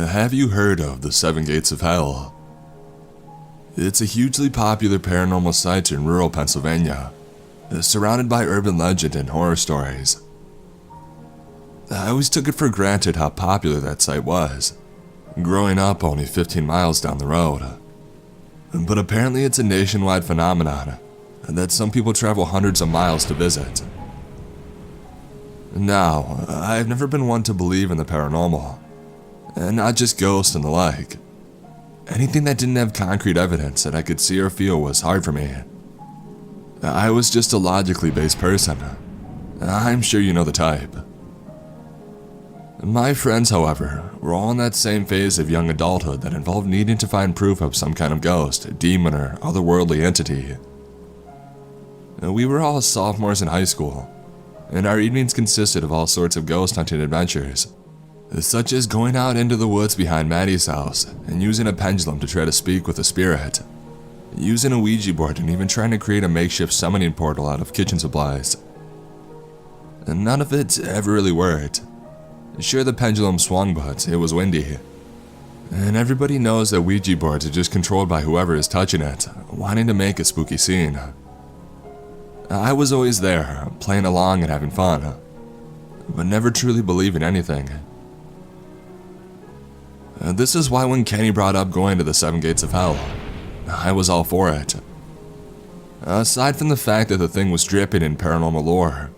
Have you heard of the Seven Gates of Hell? It's a hugely popular paranormal site in rural Pennsylvania, surrounded by urban legend and horror stories. I always took it for granted how popular that site was, growing up only 15 miles down the road. But apparently it's a nationwide phenomenon that some people travel hundreds of miles to visit. Now, I've never been one to believe in the paranormal, and not just ghosts and the like. Anything that didn't have concrete evidence that I could see or feel was hard for me. I was just a logically based person. I'm sure you know the type. My friends, however, were all in that same phase of young adulthood that involved needing to find proof of some kind of ghost, demon, or otherworldly entity. We were all sophomores in high school, and our evenings consisted of all sorts of ghost hunting adventures, such as going out into the woods behind Maddie's house and using a pendulum to try to speak with a spirit, using a Ouija board, and even trying to create a makeshift summoning portal out of kitchen supplies. And none of it ever really worked. Sure, the pendulum swung, but it was windy. And everybody knows that Ouija boards are just controlled by whoever is touching it, wanting to make a spooky scene. I was always there, playing along and having fun, but never truly believing anything. This is why when Kenny brought up going to the Seven Gates of Hell, I was all for it. Aside from the fact that the thing was dripping in paranormal lore,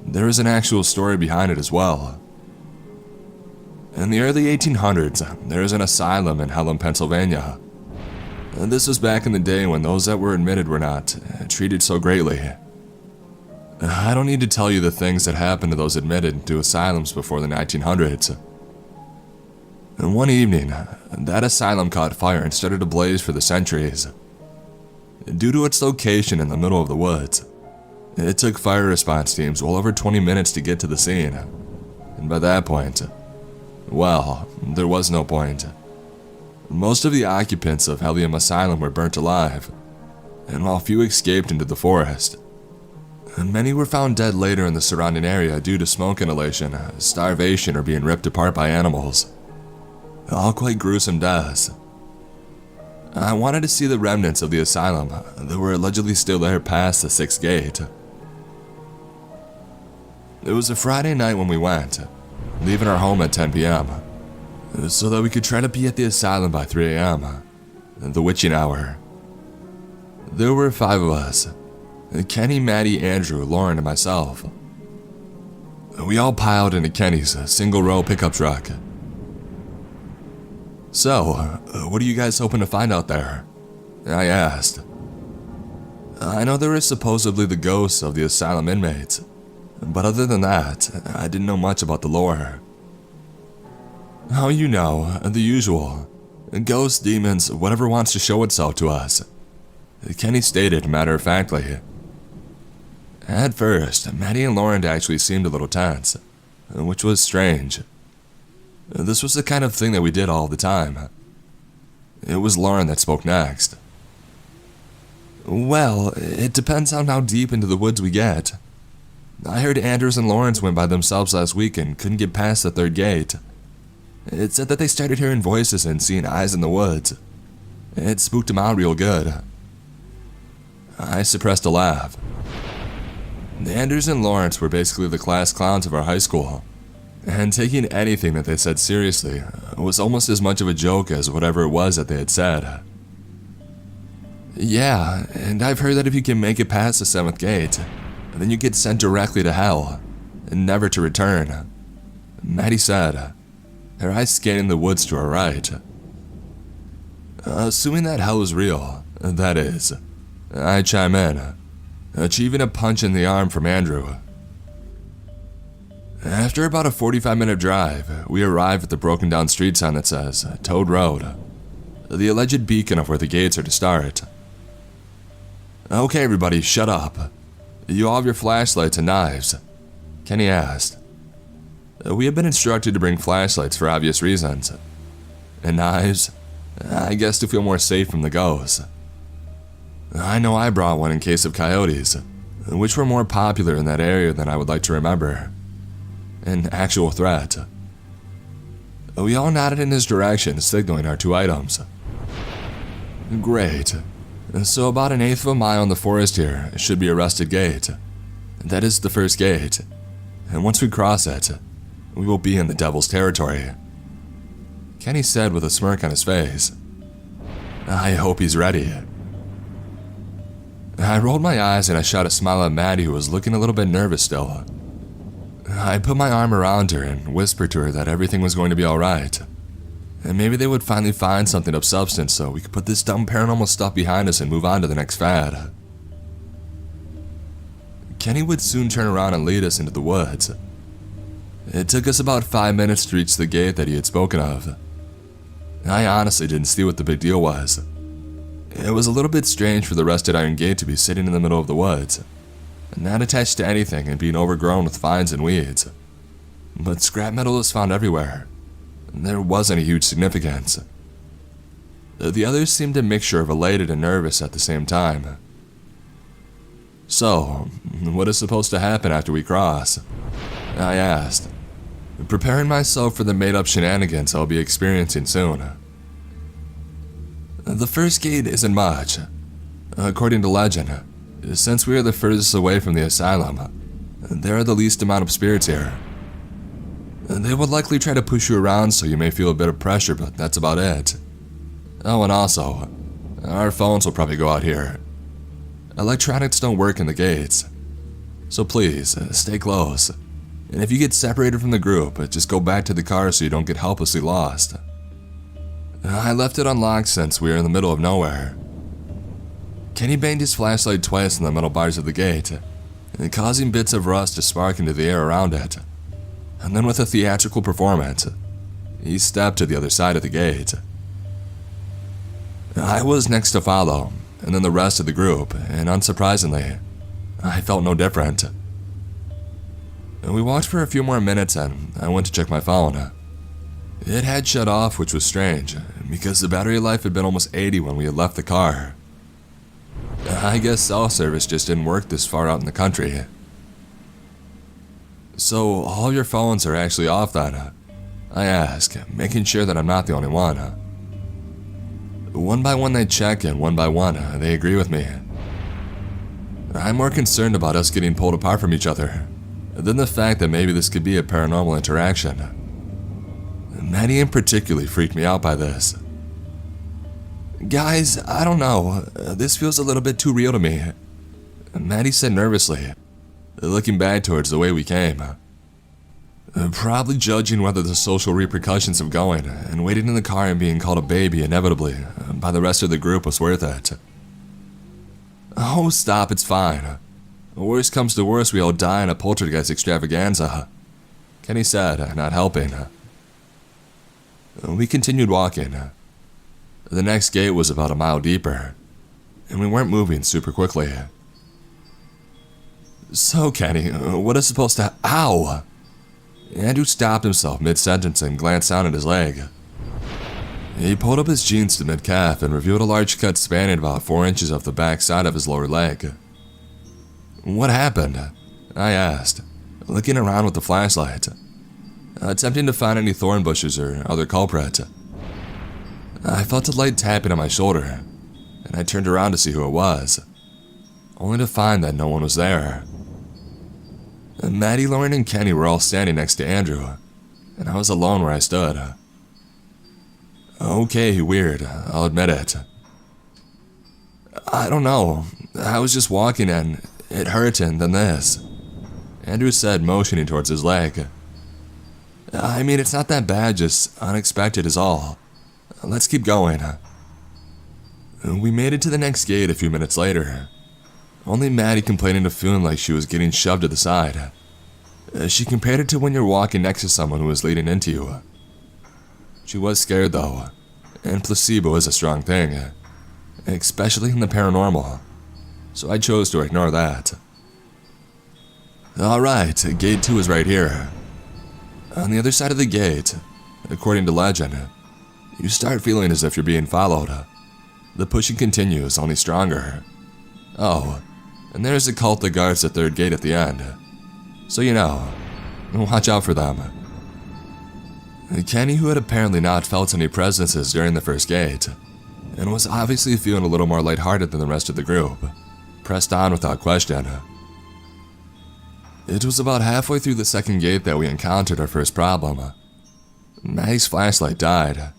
there is an actual story behind it as well. In the early 1800s, there was an asylum in Helena, Pennsylvania. This was back in the day when those that were admitted were not treated so greatly. I don't need to tell you the things that happened to those admitted to asylums before the 1900s. And one evening, that asylum caught fire and started to blaze for the centuries. Due to its location in the middle of the woods, it took fire response teams well over 20 minutes to get to the scene. And by that point, well, there was no point. Most of the occupants of Helena Asylum were burnt alive, and while few escaped into the forest, many were found dead later in the surrounding area due to smoke inhalation, starvation, or being ripped apart by animals. All quite gruesome deaths. I wanted to see the remnants of the asylum that were allegedly still there past the 6th gate. It was a Friday night when we went, leaving our home at 10 p.m., so that we could try to be at the asylum by 3 a.m., the witching hour. There were 5 of us: Kenny, Maddie, Andrew, Lauren, and myself. We all piled into Kenny's single-row pickup truck. "So, what are you guys hoping to find out there?" I asked. I know there is supposedly the ghosts of the asylum inmates, but other than that, I didn't know much about the lore. "Oh, you know, the usual. Ghosts, demons, whatever wants to show itself to us," Kenny stated matter-of-factly. At first, Maddie and Lauren actually seemed a little tense, which was strange. This was the kind of thing that we did all the time. It was Lauren that spoke next. "Well, it depends on how deep into the woods we get. I heard Anders and Lawrence went by themselves last week and couldn't get past the 3rd gate. It said that they started hearing voices and seeing eyes in the woods. It spooked them out real good." I suppressed a laugh. Anders and Lawrence were basically the class clowns of our high school, and taking anything that they said seriously was almost as much of a joke as whatever it was that they had said. "Yeah, and I've heard that if you can make it past the 7th gate, then you get sent directly to hell, and never to return," Maddie said, her eyes scanning the woods to her right. "Assuming that hell is real, that is," I chime in, achieving a punch in the arm from Andrew. After about a 45-minute drive, we arrive at the broken down street sign that says Toad Road, the alleged beacon of where the gates are to start. "Okay, everybody, shut up. You all have your flashlights and knives?" Kenny asked. We had been instructed to bring flashlights for obvious reasons. And knives? I guess to feel more safe from the ghosts. I know I brought one in case of coyotes, which were more popular in that area than I would like to remember. An actual threat. We all nodded in his direction, signaling our 2 items. Great. So about 1/8 of a mile in the forest here should be a rusted gate. That is the first gate. And once we cross it, we will be in the devil's territory. Kenny said with a smirk on his face. I hope he's ready. I rolled my eyes and I shot a smile at Maddie, who was looking a little bit nervous still. I put my arm around her and whispered to her that everything was going to be alright. And maybe they would finally find something of substance so we could put this dumb paranormal stuff behind us and move on to the next fad. Kenny would soon turn around and lead us into the woods. It took us about 5 minutes to reach the gate that he had spoken of. I honestly didn't see what the big deal was. It was a little bit strange for the rusted iron gate to be sitting in the middle of the woods, not attached to anything and being overgrown with vines and weeds. But scrap metal was found everywhere. There wasn't a huge significance. The others seemed a mixture of elated and nervous at the same time. So, what is supposed to happen after we cross? I asked, preparing myself for the made-up shenanigans I'll be experiencing soon. The first gate isn't much. According to legend, since we are the furthest away from the asylum, there are the least amount of spirits here. They would likely try to push you around so you may feel a bit of pressure, but that's about it. Oh, and also, our phones will probably go out here. Electronics don't work in the gates. So please, stay close. And if you get separated from the group, just go back to the car so you don't get helplessly lost. I left it unlocked since we are in the middle of nowhere. Kenny banged his flashlight twice on the metal bars of the gate, causing bits of rust to spark into the air around it. And then with a theatrical performance, he stepped to the other side of the gate. I was next to follow, and then the rest of the group, and unsurprisingly, I felt no different. We walked for a few more minutes and I went to check my phone. It had shut off, which was strange, because the battery life had been almost 80 when we had left the car. I guess cell service just didn't work this far out in the country. So, all your phones are actually off then? I ask, making sure that I'm not the only one. One by one they check and one by one they agree with me. I'm more concerned about us getting pulled apart from each other than the fact that maybe this could be a paranormal interaction. Maddie in particular freaked me out by this. Guys, I don't know, this feels a little bit too real to me, Maddie said nervously, looking back towards the way we came. Probably judging whether the social repercussions of going and waiting in the car and being called a baby inevitably by the rest of the group was worth it. Oh, stop, it's fine. Worst comes to worst, we all die in a poltergeist extravaganza, Kenny said, not helping. We continued walking. The next gate was about a mile deeper, and we weren't moving super quickly. So, Kenny, what is supposed to— Ow! Andrew stopped himself mid-sentence and glanced down at his leg. He pulled up his jeans to mid-calf and revealed a large cut spanning about 4 inches off the back side of his lower leg. What happened? I asked, looking around with the flashlight, attempting to find any thorn bushes or other culprit. I felt a light tapping on my shoulder, and I turned around to see who it was, only to find that no one was there. Maddie, Lauren, and Kenny were all standing next to Andrew, and I was alone where I stood. Okay, weird, I'll admit it. I don't know, I was just walking and it hurt, and then this, Andrew said, motioning towards his leg. I mean, it's not that bad, just unexpected is all. Let's keep going. We made it to the next gate a few minutes later, only Maddie complaining of feeling like she was getting shoved to the side. She compared it to when you're walking next to someone who is leaning into you. She was scared though, and placebo is a strong thing, especially in the paranormal, so I chose to ignore that. Alright, gate 2 is right here. On the other side of the gate, according to legend, you start feeling as if you're being followed. The pushing continues, only stronger. Oh, and there's a cult that guards the third gate at the end. So you know, watch out for them. Kenny, who had apparently not felt any presences during the first gate, and was obviously feeling a little more lighthearted than the rest of the group, pressed on without question. It was about halfway through the second gate that we encountered our first problem. Maddie's flashlight died.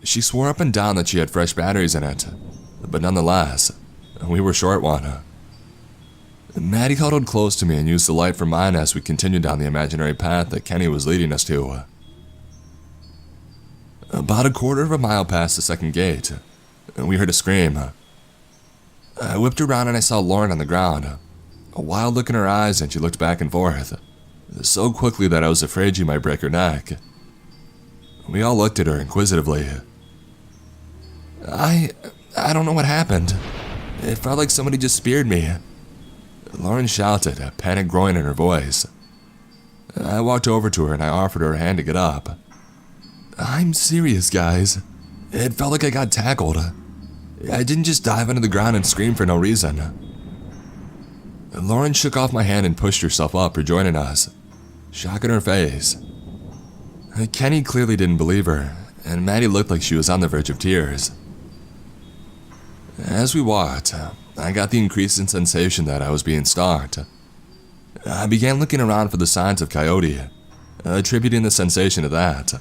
She swore up and down that she had fresh batteries in it, but nonetheless, we were short one. Maddie huddled close to me and used the light for mine as we continued down the imaginary path that Kenny was leading us to. About a quarter of a mile past the second gate, we heard a scream. I whipped around and I saw Lauren on the ground, a wild look in her eyes, and she looked back and forth, so quickly that I was afraid she might break her neck. We all looked at her inquisitively. I don't know what happened. It felt like somebody just speared me. Lauren shouted, a panic growing in her voice. I walked over to her and I offered her a hand to get up. I'm serious, guys. It felt like I got tackled. I didn't just dive into the ground and scream for no reason. Lauren shook off my hand and pushed herself up, rejoining us, shock in her face. Kenny clearly didn't believe her, and Maddie looked like she was on the verge of tears. As we walked, I got the increasing sensation that I was being stalked. I began looking around for the signs of coyote, attributing the sensation to that,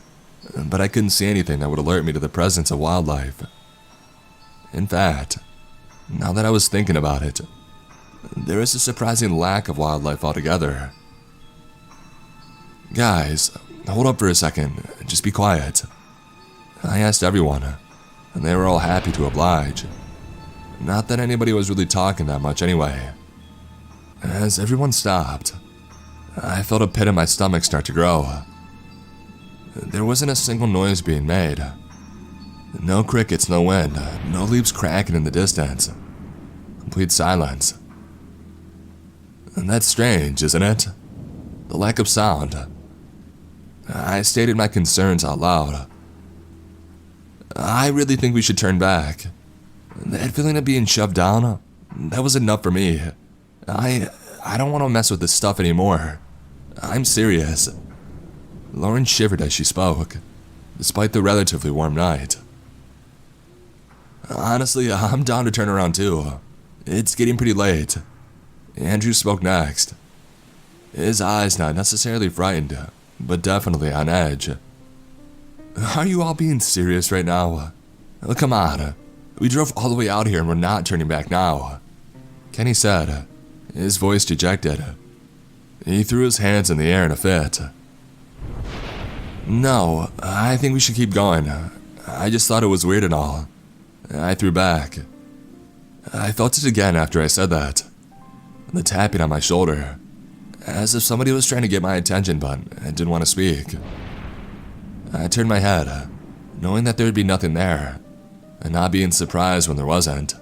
but I couldn't see anything that would alert me to the presence of wildlife. In fact, now that I was thinking about it, there is a surprising lack of wildlife altogether. Guys, hold up for a second, just be quiet. I asked everyone, and they were all happy to oblige. Not that anybody was really talking that much anyway. As everyone stopped, I felt a pit in my stomach start to grow. There wasn't a single noise being made. No crickets, no wind, no leaves cracking in the distance. Complete silence. And that's strange, isn't it? The lack of sound. I stated my concerns out loud. I really think we should turn back. That feeling of being shoved down, that was enough for me. I don't want to mess with this stuff anymore. I'm serious. Lauren shivered as she spoke, despite the relatively warm night. Honestly, I'm down to turn around too. It's getting pretty late. Andrew spoke next. His eyes not necessarily frightened, but definitely on edge. Are you all being serious right now? Oh, come on. We drove all the way out here and we're not turning back now. Kenny said, his voice dejected. He threw his hands in the air in a fit. No, I think we should keep going. I just thought it was weird and all. I threw back. I felt it again after I said that. The tapping on my shoulder, as if somebody was trying to get my attention but I didn't want to speak. I turned my head, knowing that there would be nothing there, and not being surprised when there wasn't.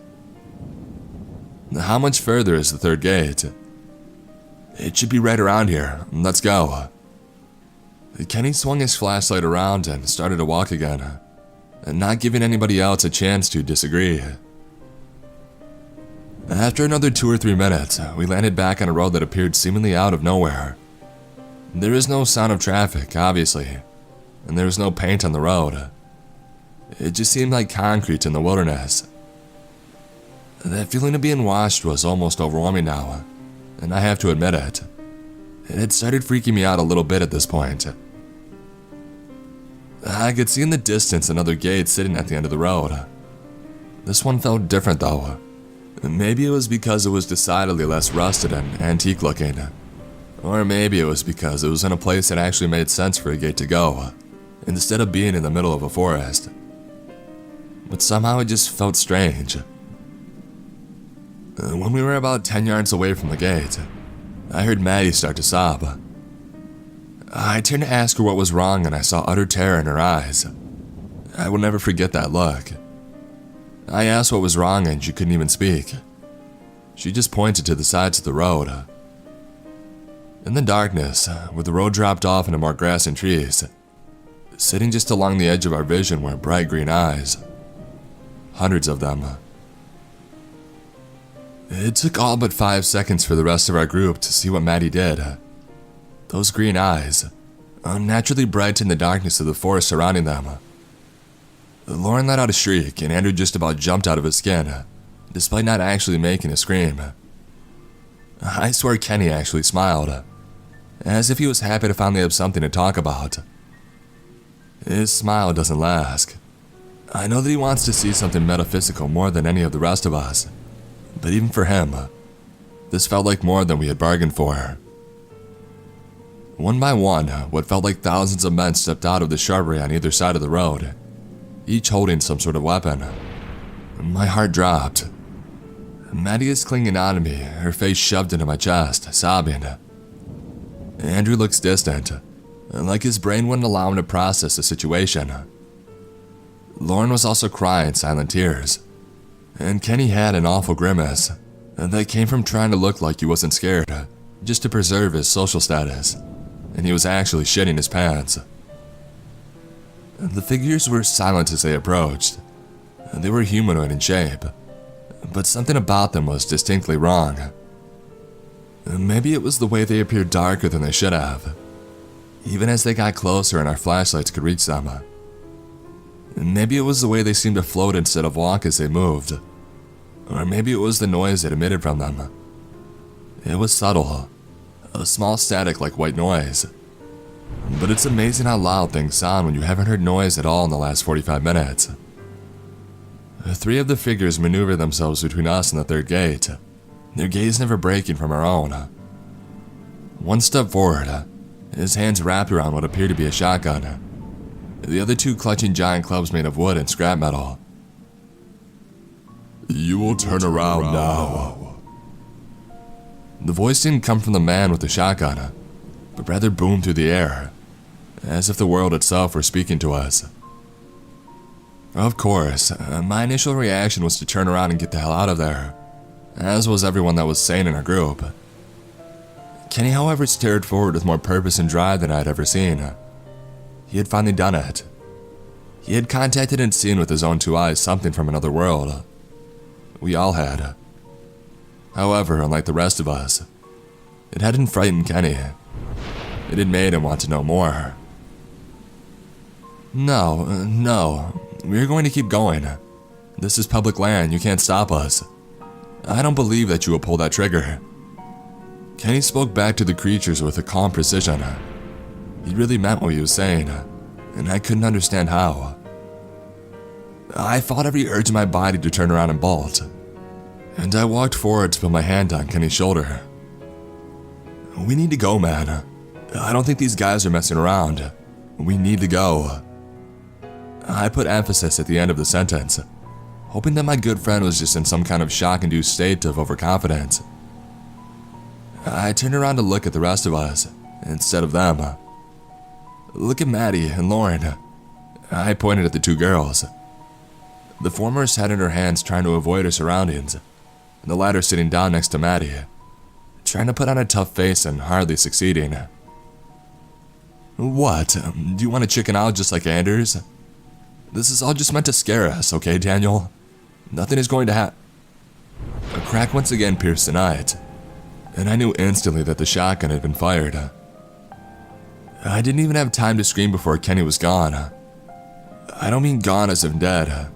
How much further is the third gate? It should be right around here. Let's go. Kenny swung his flashlight around and started to walk again, not giving anybody else a chance to disagree. After another 2 or 3 minutes, we landed back on a road that appeared seemingly out of nowhere. There is no sound of traffic, obviously, and there was no paint on the road. It just seemed like concrete in the wilderness. That feeling of being watched was almost overwhelming now, and I have to admit it. It had started freaking me out a little bit at this point. I could see in the distance another gate sitting at the end of the road. This one felt different though. Maybe it was because it was decidedly less rusted and antique looking. Or maybe it was because it was in a place that actually made sense for a gate to go, instead of being in the middle of a forest. But somehow it just felt strange. When we were about 10 yards away from the gate, I heard Maddie start to sob. I turned to ask her what was wrong and I saw utter terror in her eyes. I will never forget that look. I asked what was wrong and she couldn't even speak. She just pointed to the sides of the road. In the darkness, where the road dropped off into more grass and trees, sitting just along the edge of our vision were bright green eyes. Hundreds of them. It took all but 5 seconds for the rest of our group to see what Maddie did. Those green eyes, unnaturally bright in the darkness of the forest surrounding them. Lauren let out a shriek, and Andrew just about jumped out of his skin, despite not actually making a scream. I swear Kenny actually smiled, as if he was happy to finally have something to talk about. His smile doesn't last. I know that he wants to see something metaphysical more than any of the rest of us, but even for him, this felt like more than we had bargained for. One by one, what felt like thousands of men stepped out of the shrubbery on either side of the road, each holding some sort of weapon. My heart dropped. Maddie is clinging onto me, her face shoved into my chest, sobbing. Andrew looks distant, like his brain wouldn't allow him to process the situation. Lauren was also crying silent tears, and Kenny had an awful grimace that came from trying to look like he wasn't scared, just to preserve his social status, and he was actually shitting his pants. The figures were silent as they approached. They were humanoid in shape, but something about them was distinctly wrong. Maybe it was the way they appeared darker than they should have, even as they got closer and our flashlights could reach them. Maybe it was the way they seemed to float instead of walk as they moved, or maybe it was the noise it emitted from them. It was subtle, a small static like white noise, but it's amazing how loud things sound when you haven't heard noise at all in the last 45 minutes. 3 of the figures maneuvered themselves between us and the third gate, their gaze never breaking from our own. One stepped forward, his hands wrapped around what appeared to be a shotgun, the other 2 clutching giant clubs made of wood and scrap metal. "You will turn around now." The voice didn't come from the man with the shotgun, but rather boomed through the air, as if the world itself were speaking to us. Of course, my initial reaction was to turn around and get the hell out of there, as was everyone that was sane in our group. Kenny, however, stared forward with more purpose and drive than I had ever seen. He had finally done it. He had contacted and seen with his own 2 eyes something from another world. We all had. However, unlike the rest of us, it hadn't frightened Kenny. It had made him want to know more. No, we're going to keep going. This is public land, you can't stop us. I don't believe that you will pull that trigger. Kenny spoke back to the creatures with a calm precision. He really meant what he was saying, and I couldn't understand how. I fought every urge in my body to turn around and bolt, and I walked forward to put my hand on Kenny's shoulder. "We need to go, man. I don't think these guys are messing around. We need to go." I put emphasis at the end of the sentence, hoping that my good friend was just in some kind of shock-induced state of overconfidence. I turned around to look at the rest of us, instead of them. "Look at Maddie and Lauren." I pointed at the 2 girls. The former sat in her hands trying to avoid her surroundings, and the latter sitting down next to Maddie, trying to put on a tough face and hardly succeeding. "What? Do you want to chicken out just like Anders? This is all just meant to scare us, okay, Daniel? Nothing is going to happen." A crack once again pierced the night, and I knew instantly that the shotgun had been fired. I didn't even have time to scream before Kenny was gone. I don't mean gone as if dead.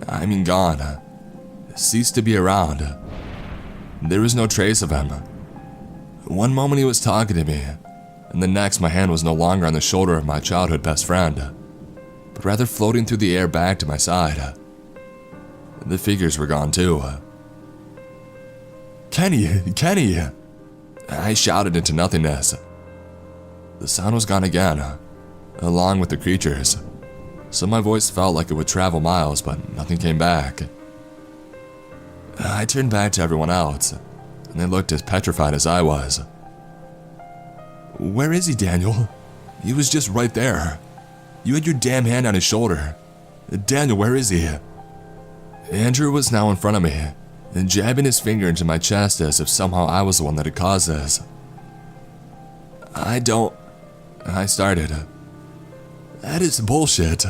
I mean gone. Ceased to be around. There was no trace of him. One moment he was talking to me, and the next my hand was no longer on the shoulder of my childhood best friend, but rather floating through the air back to my side. The figures were gone too. Kenny! I shouted into nothingness. The sound was gone again, along with the creatures, so my voice felt like it would travel miles, but nothing came back. I turned back to everyone else, and they looked as petrified as I was. "Where is he, Daniel? He was just right there. You had your damn hand on his shoulder. Daniel, where is he?" Andrew was now in front of me, and jabbing his finger into my chest as if somehow I was the one that had caused this. I started. "That is bullshit."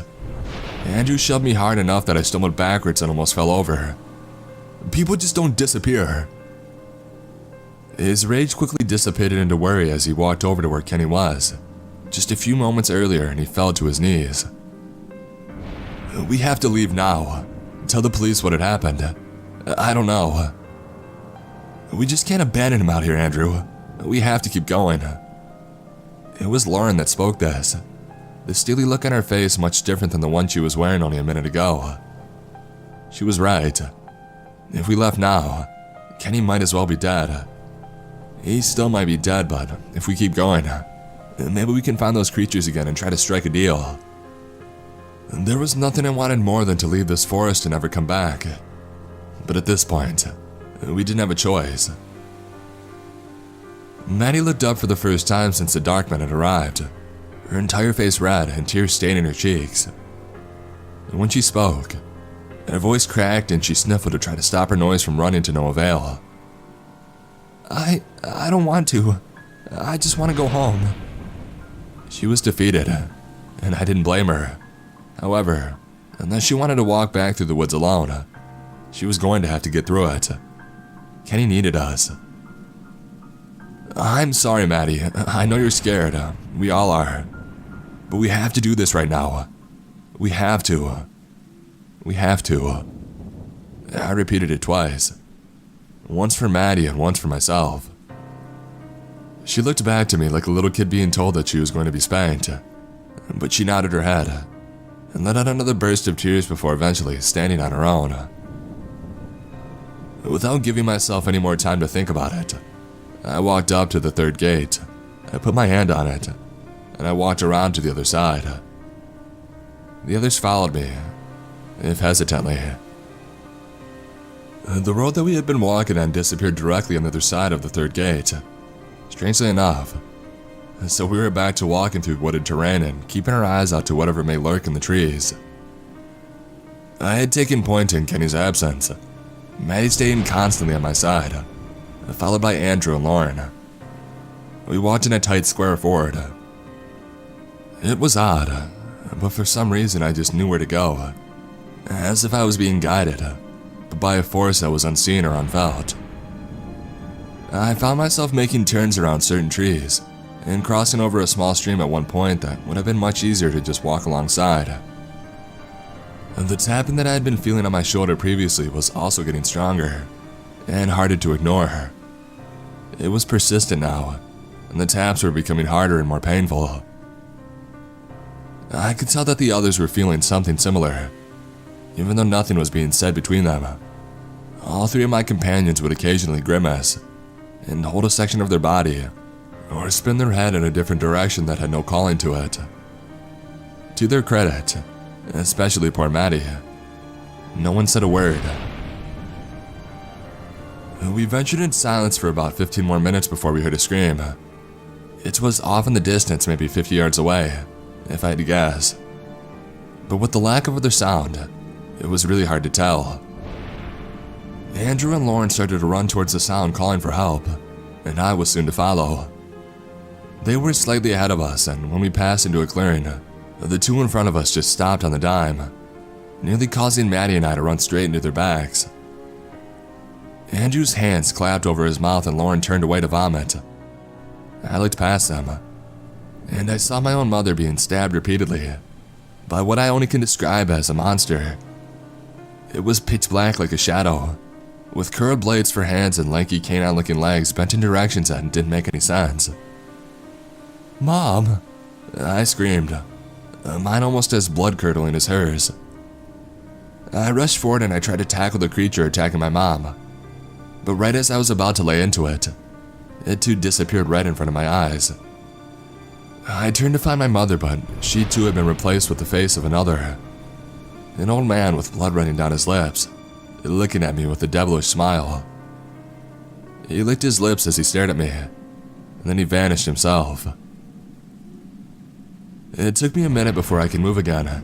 Andrew shoved me hard enough that I stumbled backwards and almost fell over. "People just don't disappear." His rage quickly dissipated into worry as he walked over to where Kenny was, just a few moments earlier, and he fell to his knees. "We have to leave now. Tell the police what had happened. I don't know. We just can't abandon him out here, Andrew. We have to keep going." It was Lauren that spoke this, the steely look on her face much different than the one she was wearing only a minute ago. She was right. If we left now, Kenny might as well be dead. He still might be dead, but if we keep going, maybe we can find those creatures again and try to strike a deal. There was nothing I wanted more than to leave this forest and never come back. But at this point, we didn't have a choice. Maddie looked up for the first time since the Darkman had arrived, her entire face red and tears staining her cheeks. When she spoke, her voice cracked and she sniffled to try to stop her noise from running to no avail. I don't want to. I just want to go home." She was defeated, and I didn't blame her. However, unless she wanted to walk back through the woods alone, she was going to have to get through it. Kenny needed us. "I'm sorry, Maddie. I know you're scared. We all are. But we have to do this right now. We have to. We have to." I repeated it twice. Once for Maddie and once for myself. She looked back to me like a little kid being told that she was going to be spanked. But she nodded her head and let out another burst of tears before eventually standing on her own. Without giving myself any more time to think about it, I walked up to the third gate. I put my hand on it, and I walked around to the other side. The others followed me, if hesitantly. The road that we had been walking on disappeared directly on the other side of the third gate, strangely enough. So we were back to walking through wooded terrain and keeping our eyes out to whatever may lurk in the trees. I had taken point in Kenny's absence. Maddie staying constantly on my side, followed by Andrew and Lauren. We walked in a tight square forward. It was odd, but for some reason I just knew where to go, as if I was being guided, but by a force that was unseen or unfelt. I found myself making turns around certain trees and crossing over a small stream at one point that would have been much easier to just walk alongside. The tapping that I had been feeling on my shoulder previously was also getting stronger and harder to ignore. It was persistent now, and the taps were becoming harder and more painful. I could tell that the others were feeling something similar, even though nothing was being said between them. All three of my companions would occasionally grimace and hold a section of their body, or spin their head in a different direction that had no calling to it. To their credit, especially poor Maddie, no one said a word. We ventured in silence for about 15 more minutes before we heard a scream. It was off in the distance, maybe 50 yards away, if I had to guess. But with the lack of other sound, it was really hard to tell. Andrew and Lauren started to run towards the sound, calling for help, and I was soon to follow. They were slightly ahead of us, and when we passed into a clearing, the two in front of us just stopped on the dime, nearly causing Maddie and I to run straight into their backs. Andrew's hands clapped over his mouth and Lauren turned away to vomit. I looked past them, and I saw my own mother being stabbed repeatedly by what I only can describe as a monster. It was pitch black like a shadow, with curved blades for hands and lanky canine-looking legs bent in directions that didn't make any sense. "Mom!" I screamed, mine almost as blood-curdling as hers. I rushed forward and I tried to tackle the creature attacking my mom, but right as I was about to lay into it, it too disappeared right in front of my eyes. I turned to find my mother, but she too had been replaced with the face of another. An old man with blood running down his lips, looking at me with a devilish smile. He licked his lips as he stared at me, and then he vanished himself. It took me a minute before I could move again.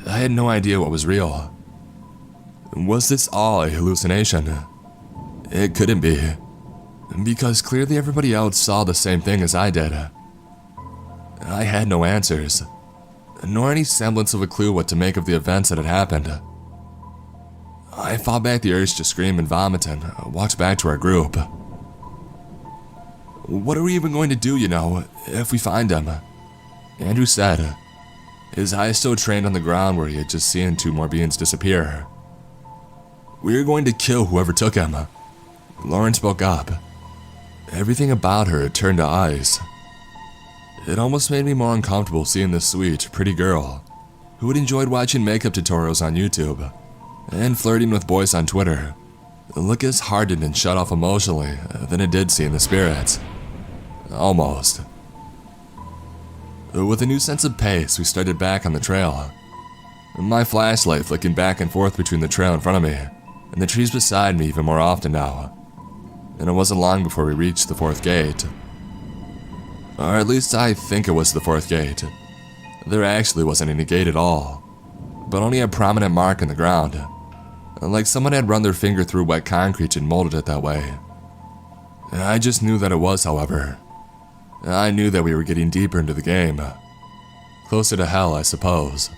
I had no idea what was real. Was this all a hallucination? It couldn't be, because clearly everybody else saw the same thing as I did. I had no answers, nor any semblance of a clue what to make of the events that had happened. I fought back the urge to scream and vomit and walked back to our group. "What are we even going to do, if we find him?" Andrew said, his eyes still trained on the ground where he had just seen 2 more beings disappear. "We are going to kill whoever took him." Lauren spoke up. Everything about her had turned to ice. It almost made me more uncomfortable seeing this sweet, pretty girl who had enjoyed watching makeup tutorials on YouTube and flirting with boys on Twitter look as hardened and shut off emotionally than it did seeing the spirits. Almost. With a new sense of pace, we started back on the trail. My flashlight flicking back and forth between the trail in front of me and the trees beside me even more often now. And it wasn't long before we reached the 4th gate. Or at least I think it was the 4th gate. There actually wasn't any gate at all, but only a prominent mark in the ground, like someone had run their finger through wet concrete and molded it that way. I just knew that it was, however. I knew that we were getting deeper into the game. Closer to hell, I suppose.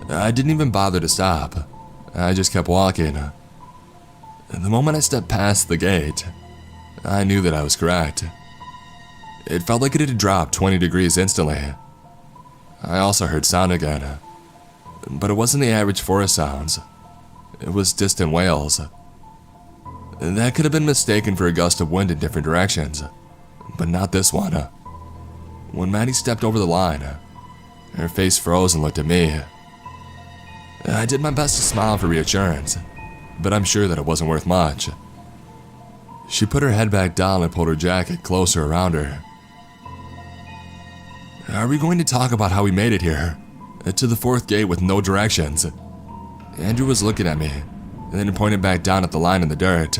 I didn't even bother to stop. I just kept walking. The moment I stepped past the gate, I knew that I was correct. It felt like it had dropped 20 degrees instantly. I also heard sound again, but it wasn't the average forest sounds. It was distant wails. That could have been mistaken for a gust of wind in different directions, but not this one. When Maddie stepped over the line, her face froze and looked at me. I did my best to smile for reassurance, but I'm sure that it wasn't worth much. She put her head back down and pulled her jacket closer around her. "Are we going to talk about how we made it here? To the 4th gate with no directions?" Andrew was looking at me, and then pointed back down at the line in the dirt.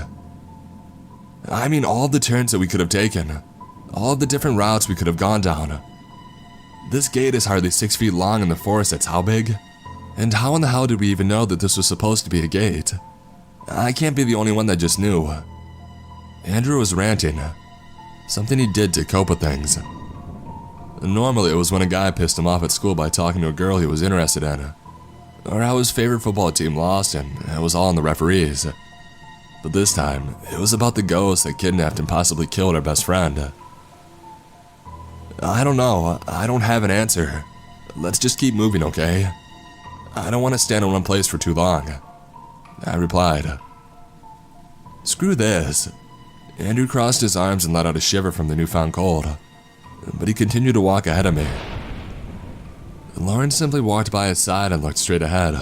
"I mean all the turns that we could have taken, all the different routes we could have gone down. This gate is hardly 6 feet long in the forest that's how big? And how in the hell did we even know that this was supposed to be a gate? I can't be the only one that just knew." Andrew was ranting, something he did to cope with things. Normally it was when a guy pissed him off at school by talking to a girl he was interested in, or how his favorite football team lost and it was all on the referees. But this time, it was about the ghost that kidnapped and possibly killed our best friend. "I don't know, I don't have an answer. Let's just keep moving, okay? I don't want to stand in one place for too long," I replied. "Screw this." Andrew crossed his arms and let out a shiver from the newfound cold, but he continued to walk ahead of me. Lauren simply walked by his side and looked straight ahead,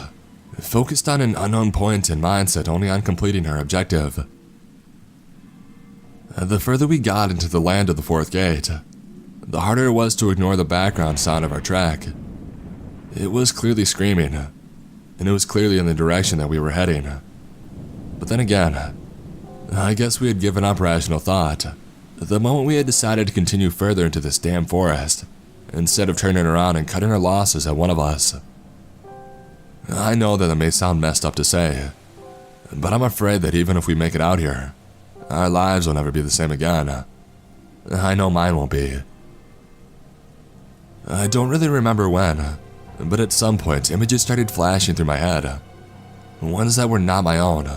focused on an unknown point in mindset only on completing her objective. The further we got into the land of the 4th gate, the harder it was to ignore the background sound of our track. It was clearly screaming, and it was clearly in the direction that we were heading. But then again, I guess we had given up rational thought the moment we had decided to continue further into this damn forest, instead of turning around and cutting our losses at one of us. I know that may sound messed up to say, but I'm afraid that even if we make it out here, our lives will never be the same again. I know mine won't be. I don't really remember when, but at some point images started flashing through my head, ones that were not my own.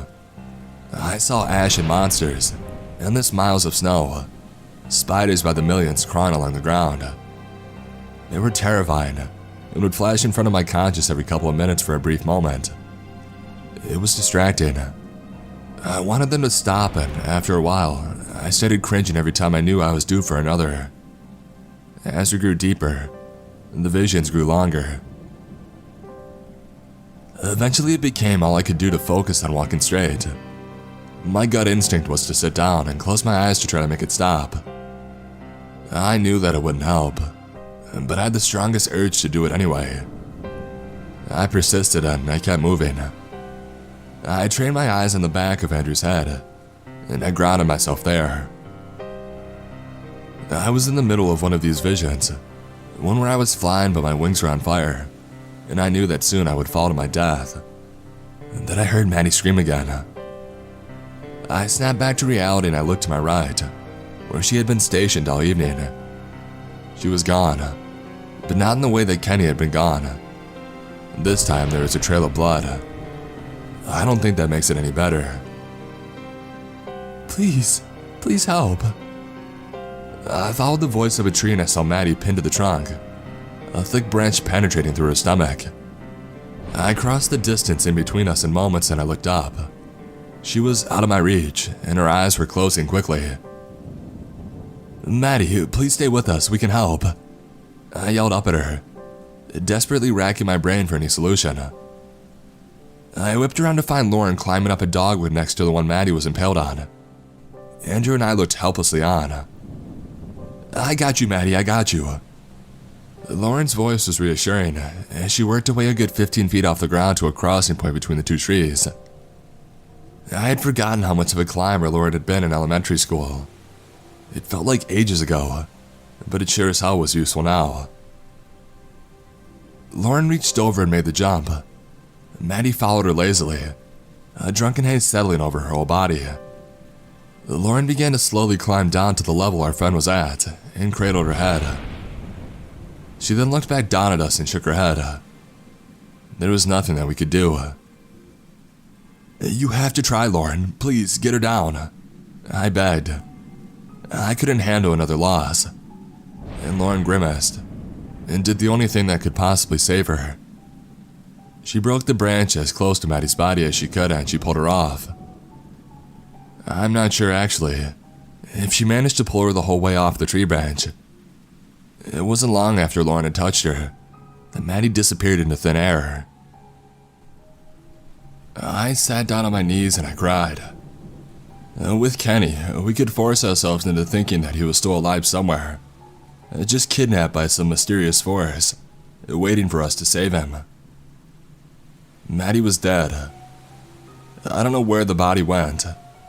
I saw ash and monsters, endless miles of snow, spiders by the millions crawling along the ground. They were terrifying and would flash in front of my conscious every couple of minutes for a brief moment. It was distracting. I wanted them to stop, and after a while, I started cringing every time I knew I was due for another. As we grew deeper, the visions grew longer. Eventually it became all I could do to focus on walking straight. My gut instinct was to sit down and close my eyes to try to make it stop. I knew that it wouldn't help, but I had the strongest urge to do it anyway. I persisted and I kept moving. I trained my eyes on the back of Andrew's head, and I grounded myself there. I was in the middle of one of these visions, one where I was flying but my wings were on fire, and I knew that soon I would fall to my death. And then I heard Maddie scream again. I snapped back to reality and I looked to my right, where she had been stationed all evening. She was gone, but not in the way that Kenny had been gone. This time there was a trail of blood. I don't think that makes it any better. Please help. I followed the voice of a tree and I saw Maddie pinned to the trunk, a thick branch penetrating through her stomach. I crossed the distance in between us in moments and I looked up. She was out of my reach and her eyes were closing quickly. "Maddie, please stay with us, we can help," I yelled up at her, desperately racking my brain for any solution. I whipped around to find Lauren climbing up a dogwood next to the one Maddie was impaled on. Andrew and I looked helplessly on. "I got you, Maddie, I got you." Lauren's voice was reassuring as she worked her way a good 15 feet off the ground to a crossing point between the two trees. I had forgotten how much of a climber Lauren had been in elementary school. It felt like ages ago, but it sure as hell was useful now. Lauren reached over and made the jump. Maddie followed her lazily, a drunken haze settling over her whole body. Lauren began to slowly climb down to the level our friend was at and cradled her head. She then looked back down at us and shook her head. There was nothing that we could do. "You have to try, Lauren. Please, get her down," I begged. I couldn't handle another loss. And Lauren grimaced and did the only thing that could possibly save her. She broke the branch as close to Maddie's body as she could and she pulled her off. I'm not sure actually if she managed to pull her the whole way off the tree branch. It wasn't long after Lauren had touched her that Maddie disappeared into thin air. I sat down on my knees and I cried. With Kenny, we could force ourselves into thinking that he was still alive somewhere, just kidnapped by some mysterious force, waiting for us to save him. Maddie was dead. I don't know where the body went,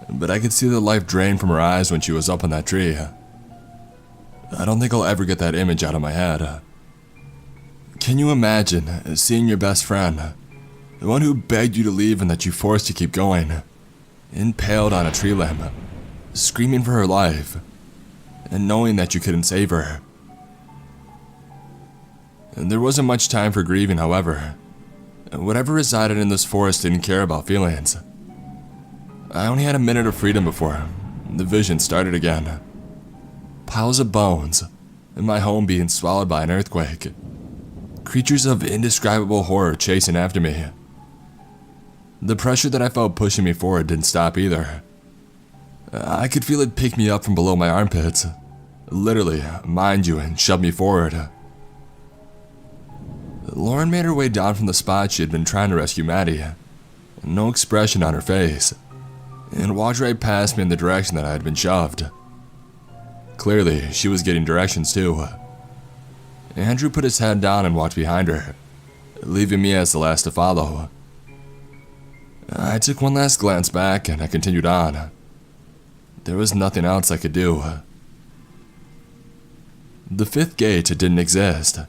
but I could see the life drain from her eyes when she was up on that tree. I don't think I'll ever get that image out of my head. Can you imagine seeing your best friend, the one who begged you to leave and that you forced to keep going, impaled on a tree limb, screaming for her life, and knowing that you couldn't save her? And there wasn't much time for grieving, however. Whatever resided in this forest didn't care about feelings. I only had a minute of freedom before the vision started again. Piles of bones, and my home being swallowed by an earthquake. Creatures of indescribable horror chasing after me. The pressure that I felt pushing me forward didn't stop either. I could feel it pick me up from below my armpits. Literally, mind you, and shove me forward. Lauren made her way down from the spot she had been trying to rescue Maddie, no expression on her face, and walked right past me in the direction that I had been shoved. Clearly, she was getting directions too. Andrew put his head down and walked behind her, leaving me as the last to follow. I took one last glance back and I continued on. There was nothing else I could do. The fifth gate didn't exist.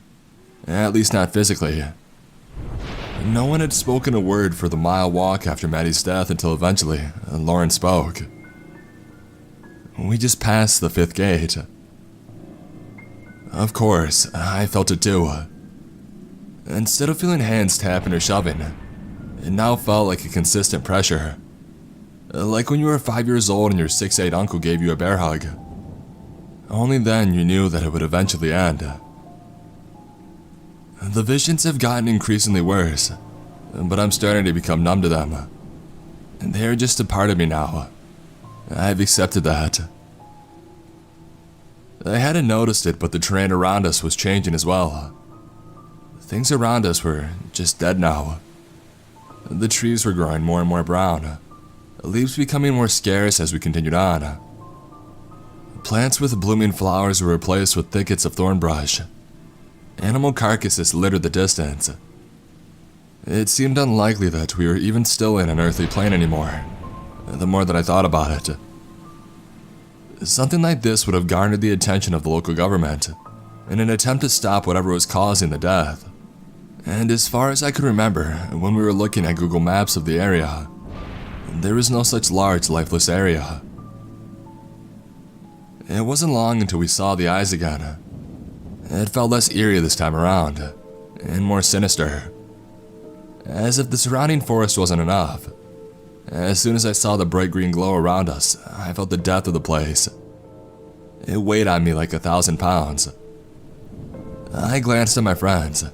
At least not physically. No one had spoken a word for the mile walk after Maddie's death until eventually Lauren spoke. We just passed the fifth gate. Of course, I felt it too. Instead of feeling hands tapping or shoving, it now felt like a consistent pressure. Like when you were 5 years old and your 6'8" uncle gave you a bear hug. Only then you knew that it would eventually end. The visions have gotten increasingly worse, but I'm starting to become numb to them. They are just a part of me now. I've accepted that. I hadn't noticed it, but the terrain around us was changing as well. Things around us were just dead now. The trees were growing more and more brown, leaves becoming more scarce as we continued on. Plants with blooming flowers were replaced with thickets of thorn brush. Animal carcasses littered the distance. It seemed unlikely that we were even still in an earthly plane anymore, the more that I thought about it. Something like this would have garnered the attention of the local government in an attempt to stop whatever was causing the death. And as far as I could remember, when we were looking at Google Maps of the area, there was no such large, lifeless area. It wasn't long until we saw the eyes again. It felt less eerie this time around, and more sinister. As if the surrounding forest wasn't enough. As soon as I saw the bright green glow around us, I felt the depth of the place. It weighed on me like 1,000 pounds. I glanced at my friends.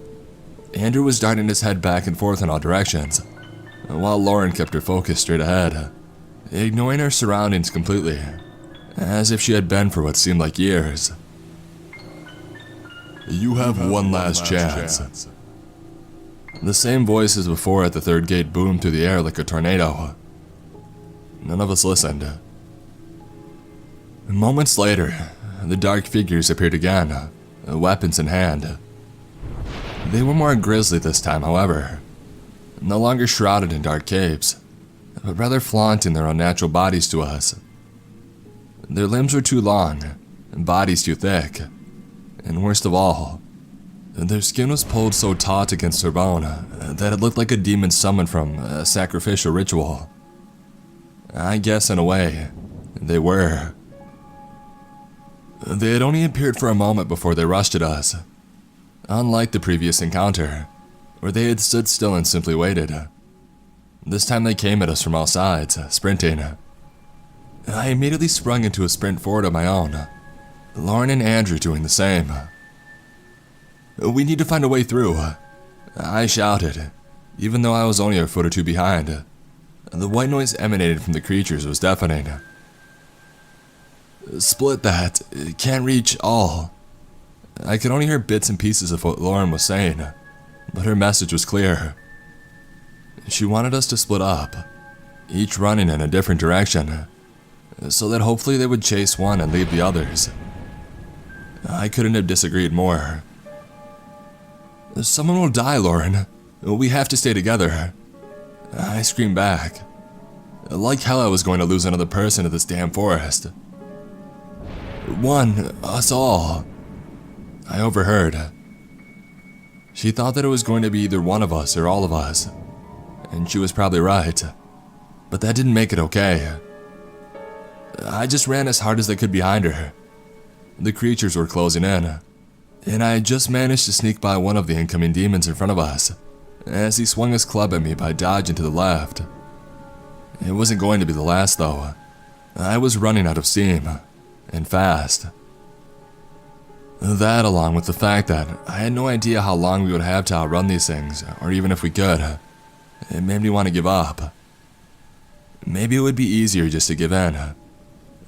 Andrew was darting his head back and forth in all directions, while Lauren kept her focus straight ahead, ignoring her surroundings completely, as if she had been for what seemed like years. "You have one last chance." The same voice as before at the third gate boomed through the air like a tornado. None of us listened. Moments later, the dark figures appeared again, weapons in hand. They were more grisly this time, however, no longer shrouded in dark capes, but rather flaunting their unnatural bodies to us. Their limbs were too long, and bodies too thick, and worst of all, their skin was pulled so taut against their bone that it looked like a demon summoned from a sacrificial ritual. I guess in a way, they were. They had only appeared for a moment before they rushed at us, unlike the previous encounter, where they had stood still and simply waited. This time they came at us from all sides, sprinting. I immediately sprung into a sprint forward of my own, Lauren and Andrew doing the same. "We need to find a way through," I shouted, even though I was only a foot or two behind. The white noise emanating from the creatures was deafening. "Split that, can't reach all." I could only hear bits and pieces of what Lauren was saying, but her message was clear. She wanted us to split up, each running in a different direction, so that hopefully they would chase one and leave the others. I couldn't have disagreed more. "Someone will die, Lauren. We have to stay together," I screamed back. Like hell I was going to lose another person to this damn forest. "One, us all," I overheard. She thought that it was going to be either one of us or all of us, and she was probably right, but that didn't make it okay. I just ran as hard as I could behind her. The creatures were closing in, and I had just managed to sneak by one of the incoming demons in front of us, as he swung his club at me by dodging to the left. It wasn't going to be the last though. I was running out of steam, and fast. That, along with the fact that I had no idea how long we would have to outrun these things, or even if we could, it made me want to give up. Maybe it would be easier just to give in.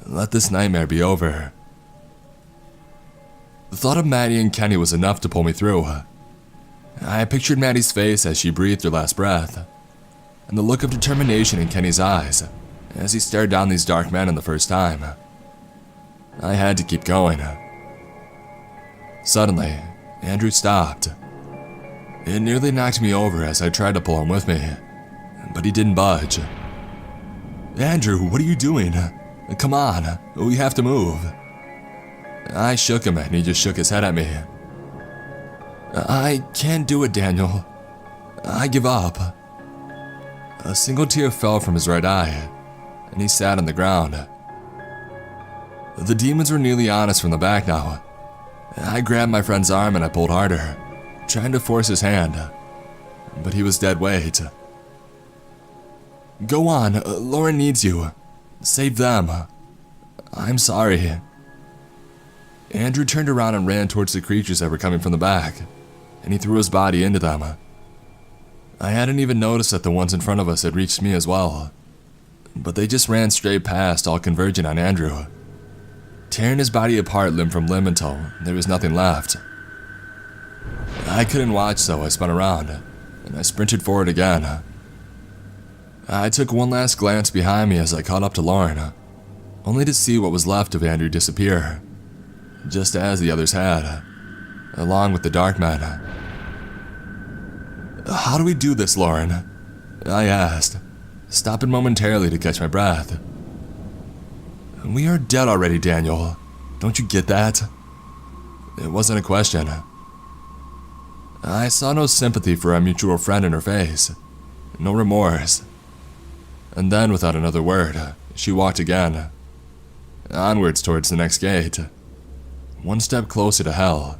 Let this nightmare be over. The thought of Maddie and Kenny was enough to pull me through. I pictured Maddie's face as she breathed her last breath, and the look of determination in Kenny's eyes as he stared down these dark men in the first time. I had to keep going. Suddenly, Andrew stopped. It nearly knocked me over as I tried to pull him with me, but he didn't budge. "Andrew, what are you doing? Come on, we have to move." I shook him and he just shook his head at me. "I can't do it, Daniel. I give up." A single tear fell from his right eye, and he sat on the ground. The demons were nearly on us from the back now. I grabbed my friend's arm and I pulled harder, trying to force his hand, but he was dead weight. "Go on, Lauren needs you. Save them. I'm sorry." Andrew turned around and ran towards the creatures that were coming from the back, and he threw his body into them. I hadn't even noticed that the ones in front of us had reached me as well, but they just ran straight past, all converging on Andrew, tearing his body apart limb from limb until there was nothing left. I couldn't watch, so I spun around, and I sprinted forward again. I took one last glance behind me as I caught up to Lauren, only to see what was left of Andrew disappear, just as the others had, along with the dark men. "How do we do this, Lauren?" I asked, stopping momentarily to catch my breath. "We are dead already, Daniel. Don't you get that?" It wasn't a question. I saw no sympathy for our mutual friend in her face, no remorse. And then, without another word, she walked again, onwards towards the next gate, one step closer to hell.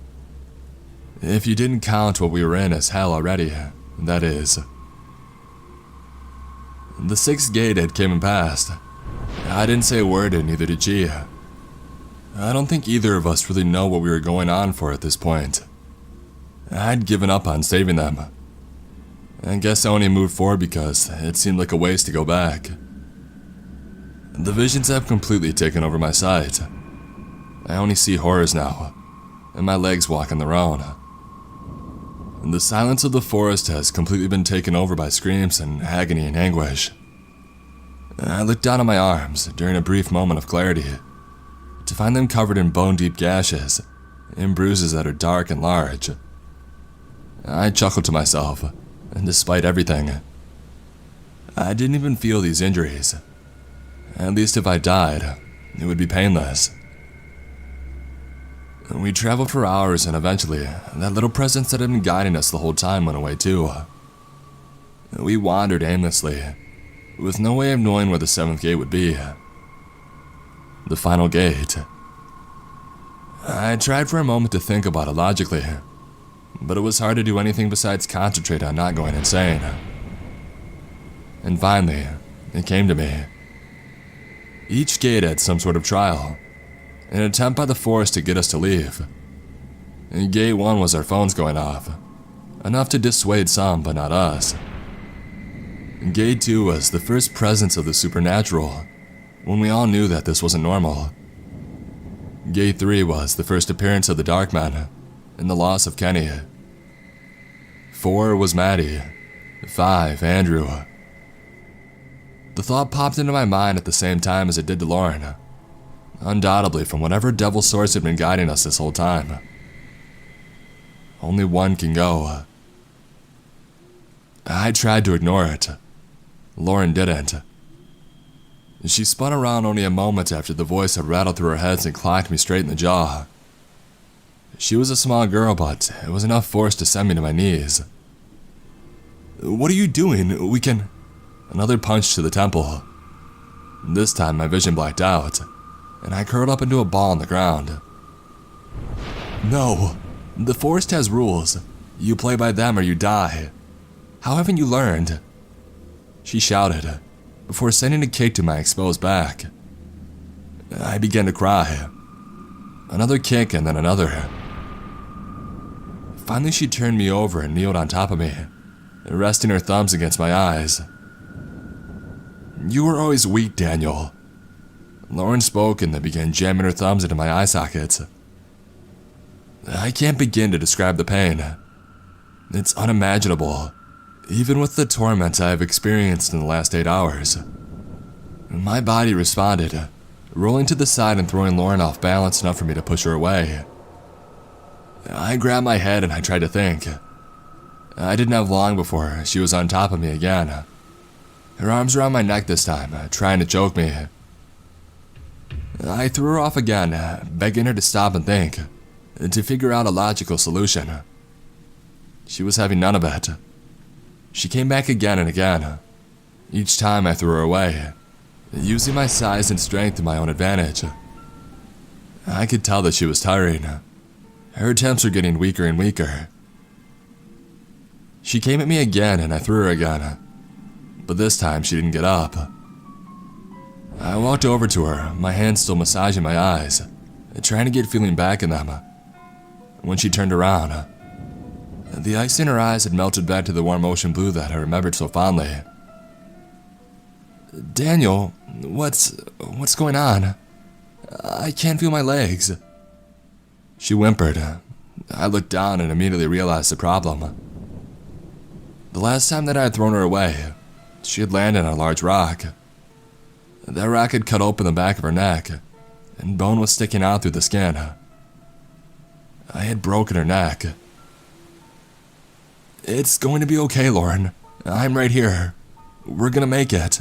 If you didn't count what we were in as hell already, that is. The sixth gate had came and passed. I didn't say a word, and neither did she. I don't think either of us really know what we were going on for at this point. I'd given up on saving them. I guess I only moved forward because it seemed like a waste to go back. The visions have completely taken over my sight. I only see horrors now, and my legs walk on their own. The silence of the forest has completely been taken over by screams and agony and anguish. I look down at my arms during a brief moment of clarity, to find them covered in bone-deep gashes and bruises that are dark and large. I chuckle to myself, and despite everything, I didn't even feel these injuries. At least if I died, it would be painless. We traveled for hours, and eventually, that little presence that had been guiding us the whole time went away too. We wandered aimlessly, with no way of knowing where the seventh gate would be. The final gate. I tried for a moment to think about it logically, but it was hard to do anything besides concentrate on not going insane. And finally, it came to me. Each gate had some sort of trial, an attempt by the forest to get us to leave. Gate 1 was our phones going off, enough to dissuade some but not us. Gate 2 was the first presence of the supernatural, when we all knew that this wasn't normal. Gate 3 was the first appearance of the Darkman, and the loss of Kenny. 4 was Maddie. 5, Andrew. The thought popped into my mind at the same time as it did to Lauren, undoubtedly from whatever devil source had been guiding us this whole time. Only one can go. I tried to ignore it. Lauren didn't. She spun around only a moment after the voice had rattled through her head and clocked me straight in the jaw. She was a small girl, but it was enough force to send me to my knees. "What are you doing? We can..." Another punch to the temple. This time my vision blacked out, and I curled up into a ball on the ground. "No, the forest has rules. You play by them or you die. How haven't you learned?" She shouted, before sending a kick to my exposed back. I began to cry. Another kick and then another. Finally she turned me over and kneeled on top of me, resting her thumbs against my eyes. "You were always weak, Daniel." Lauren spoke and then began jamming her thumbs into my eye sockets. I can't begin to describe the pain. It's unimaginable, even with the torment I have experienced in the last 8 hours. My body responded, rolling to the side and throwing Lauren off balance enough for me to push her away. I grabbed my head and I tried to think. I didn't have long before she was on top of me again. Her arms around my neck this time, trying to choke me. I threw her off again, begging her to stop and think, to figure out a logical solution. She was having none of it. She came back again and again. Each time I threw her away, using my size and strength to my own advantage. I could tell that she was tiring. Her attempts were getting weaker and weaker. She came at me again and I threw her again, but this time she didn't get up. I walked over to her, my hands still massaging my eyes, trying to get feeling back in them. When she turned around, the ice in her eyes had melted back to the warm ocean blue that I remembered so fondly. "Daniel, what's going on? I can't feel my legs." She whimpered. I looked down and immediately realized the problem. The last time that I had thrown her away, she had landed on a large rock. That rock had cut open the back of her neck, and bone was sticking out through the skin. I had broken her neck. "It's going to be okay, Lauren. I'm right here. We're gonna make it."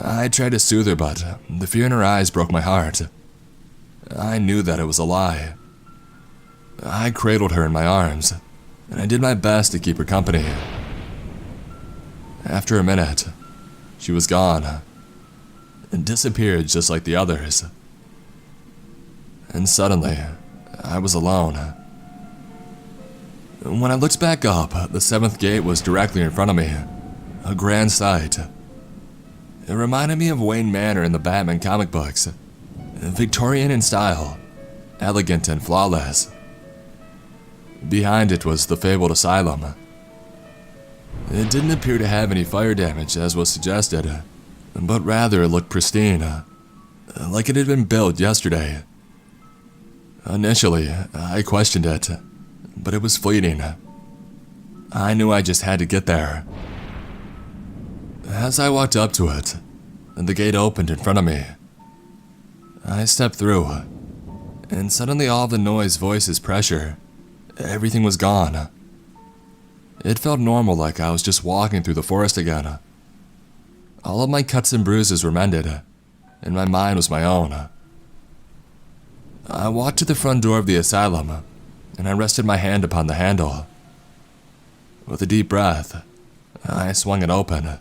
I tried to soothe her, but the fear in her eyes broke my heart. I knew that it was a lie. I cradled her in my arms, and I did my best to keep her company. After a minute, she was gone, and disappeared just like the others. And suddenly, I was alone. When I looked back up, the seventh gate was directly in front of me, a grand sight. It reminded me of Wayne Manor in the Batman comic books, Victorian in style, elegant and flawless. Behind it was the fabled asylum. It didn't appear to have any fire damage as was suggested, but rather it looked pristine, like it had been built yesterday. Initially, I questioned it, but it was fleeting. I knew I just had to get there. As I walked up to it, the gate opened in front of me. I stepped through, and suddenly all the noise, voices, pressure, everything was gone. It felt normal, like I was just walking through the forest again. All of my cuts and bruises were mended, and my mind was my own. I walked to the front door of the asylum, and I rested my hand upon the handle. With a deep breath, I swung it open.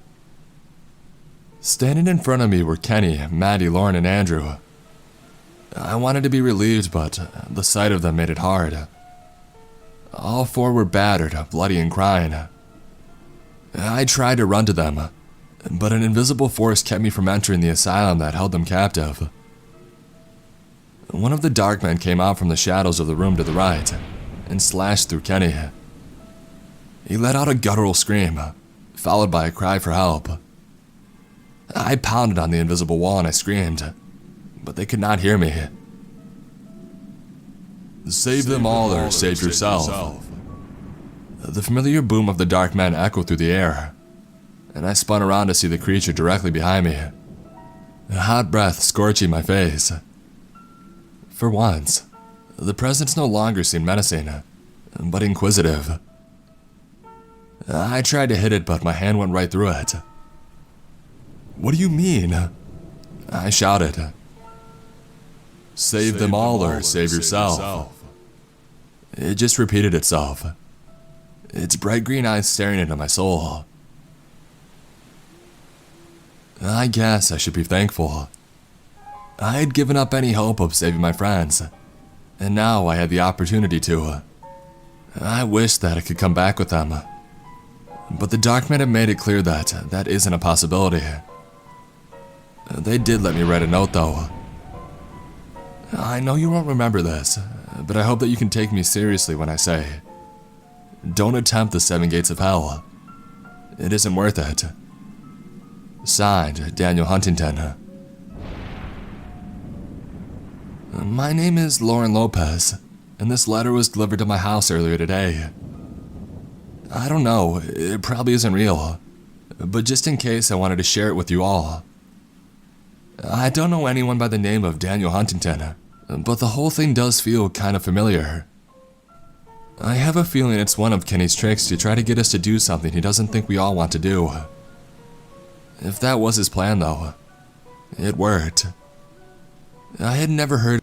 Standing in front of me were Kenny, Maddie, Lauren, and Andrew. I wanted to be relieved, but the sight of them made it hard. All four were battered, bloody, and crying. I tried to run to them, but an invisible force kept me from entering the asylum that held them captive. One of the dark men came out from the shadows of the room to the right and slashed through Kenny. He let out a guttural scream, followed by a cry for help. I pounded on the invisible wall and I screamed, but they could not hear me. Save them all or save yourself. The familiar boom of the dark men echoed through the air, and I spun around to see the creature directly behind me, a hot breath scorching my face. For once, the presence no longer seemed menacing, but inquisitive. I tried to hit it, but my hand went right through it. What do you mean? I shouted. Save them all or save yourself. It just repeated itself, its bright green eyes staring into my soul. I guess I should be thankful. I had given up any hope of saving my friends, and now I had the opportunity to. I wished that I could come back with them, but the Darkmen have made it clear that that isn't a possibility. They did let me write a note, though. I know you won't remember this, but I hope that you can take me seriously when I say, don't attempt the 7 gates of hell. It isn't worth it. Signed, Daniel Huntington. My name is Lauren Lopez, and this letter was delivered to my house earlier today. I don't know, it probably isn't real, but just in case I wanted to share it with you all. I don't know anyone by the name of Daniel Huntington, but the whole thing does feel kind of familiar. I have a feeling it's one of Kenny's tricks to try to get us to do something he doesn't think we all want to do. If that was his plan, though, it worked. I had never heard